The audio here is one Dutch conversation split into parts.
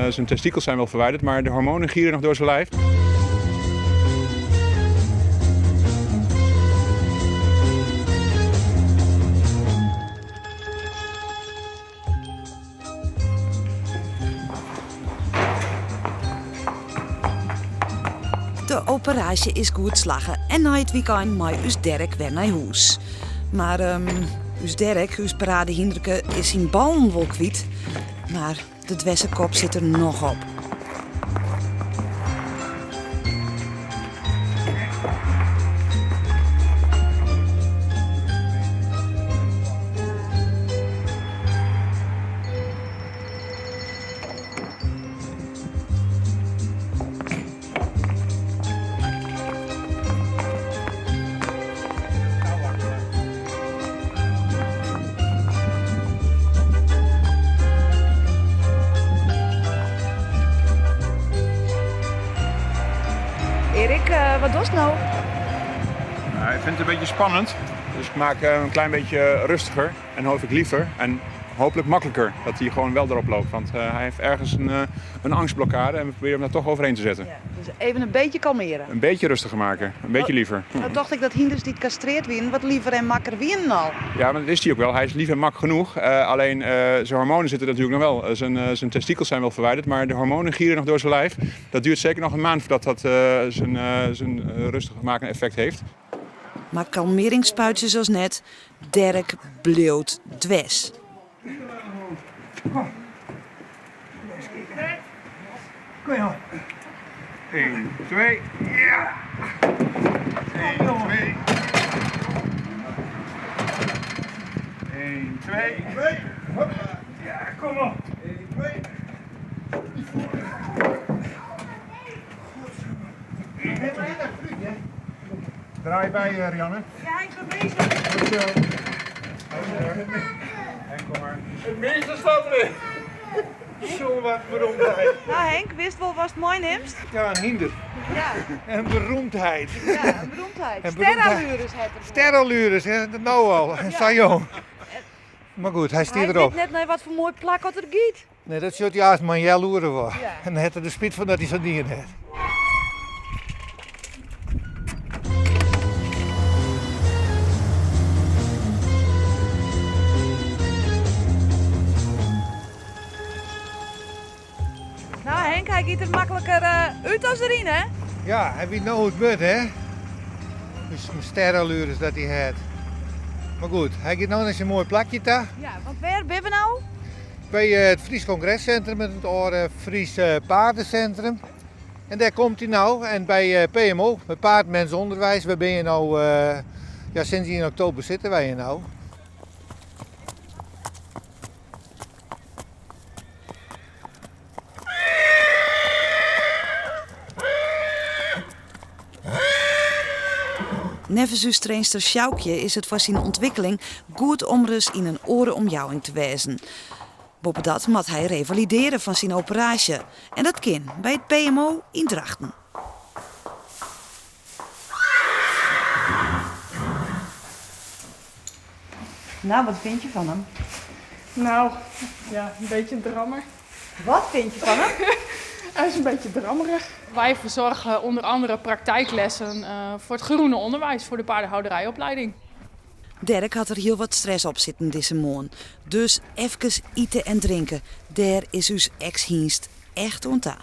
zijn testikels zijn wel verwijderd, maar de hormonen gieren nog door zijn lijf. De operatie is goed slagen en na het weekend mag us Dirk weer naar huis. Maar us Dirk, us paradehindreke, is zijn ballen wel kwijt. Maar de dwessekop zit er nog op. Erik, wat doe je nou? Hij vindt het een beetje spannend, dus ik maak hem een klein beetje rustiger en hopelijk liever en hopelijk makkelijker dat hij gewoon wel erop loopt. Want hij heeft ergens een angstblokkade en we proberen hem daar toch overheen te zetten. Ja, dus even een beetje kalmeren. Een beetje rustiger maken, een beetje liever. Nou dacht ik dat hinders die castreerd winnen, wat liever en makker winnen al. Ja, maar dat is hij ook wel. Hij is lief en mak genoeg. Alleen zijn hormonen zitten natuurlijk nog wel. Zijn testikels zijn wel verwijderd, maar de hormonen gieren nog door zijn lijf. Dat duurt zeker nog een maand voordat dat zijn rustig makende effect heeft. Maar kalmeringsspuitjes zoals net, Dirk bleeuwt dwes. Kom je 1, 2, ja! 1, 2. 1, 2. Ja, kom op. 1, 2. Draai bij, Rianne. Ja, ik ben bezig. Goed zo. En kom maar. Het meeste staat erin. Zo wat beroemdheid. Nou Henk, wist wel wat het mooi neemt? Ja, een hinder. Ja, En beroemdheid. ja, een beroemdheid. En beroemdheid. Sterrenallures het er. Sterrenlures, hè? Dat nou al. Sajo. Maar goed, hij Hij stiert weet erop. net naar wat voor mooi plak wat er giet. Nee, dat zult juist maar jaloeren was. Ja. En dan had hij de spit van dat hij zo'n dier had. Nou Henk, hij giet er makkelijker uit als erin, hè? Ja, hij weet nou hoe het wordt, hè? Dus een sterrenlures dat hij had. Maar goed, hij gaat nou naar zijn mooi plakje daar. Ja, want waar ben we nou? Bij het Fries Congrescentrum, met het oude Fries Paardencentrum. En daar komt hij nou. En bij PMO, bij Paardmensonderwijs, waar ben je nou, ja, sinds in oktober zitten wij hier nou. Nevens uw trainster Sjoukje is het voor zijn ontwikkeling goed om rust in een orenomjouwing te wezen. Boven dat moet hij revalideren van zijn operatie. En dat kan bij het PMO in Drachten. Nou, wat vind je van hem? Nou, ja, een beetje een drammer. Wat vind je van hem? Hij is een beetje drammerig. Wij verzorgen onder andere praktijklessen voor het groene onderwijs, voor de paardenhouderijopleiding. Dirk had er heel wat stress op zitten deze morgen. Dus even eten en drinken. Daar is uw ex-hienst echt onta.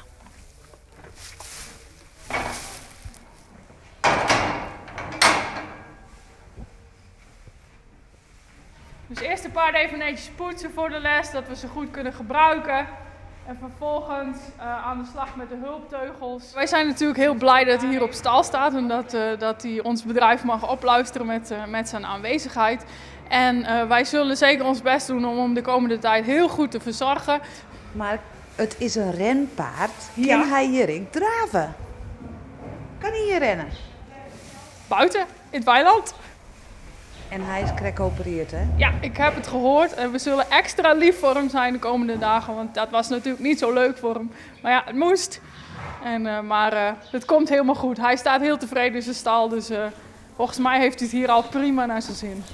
Dus eerst de paarden even netjes poetsen voor de les, dat we ze goed kunnen gebruiken. En vervolgens aan de slag met de hulpteugels. Wij zijn natuurlijk heel blij dat hij hier op stal staat en dat hij ons bedrijf mag opluisteren met zijn aanwezigheid. En wij zullen zeker ons best doen om hem de komende tijd heel goed te verzorgen. Maar het is een renpaard. Ja. Kan hij hierin draven? Kan hij hier rennen? Buiten, in het weiland. En hij is krek geopereerd, hè? Ja, ik heb het gehoord en we zullen extra lief voor hem zijn de komende dagen. Want dat was natuurlijk niet zo leuk voor hem. Maar ja, het moest. Maar het komt helemaal goed. Hij staat heel tevreden in zijn stal. Dus volgens mij heeft hij het hier al prima naar zijn zin.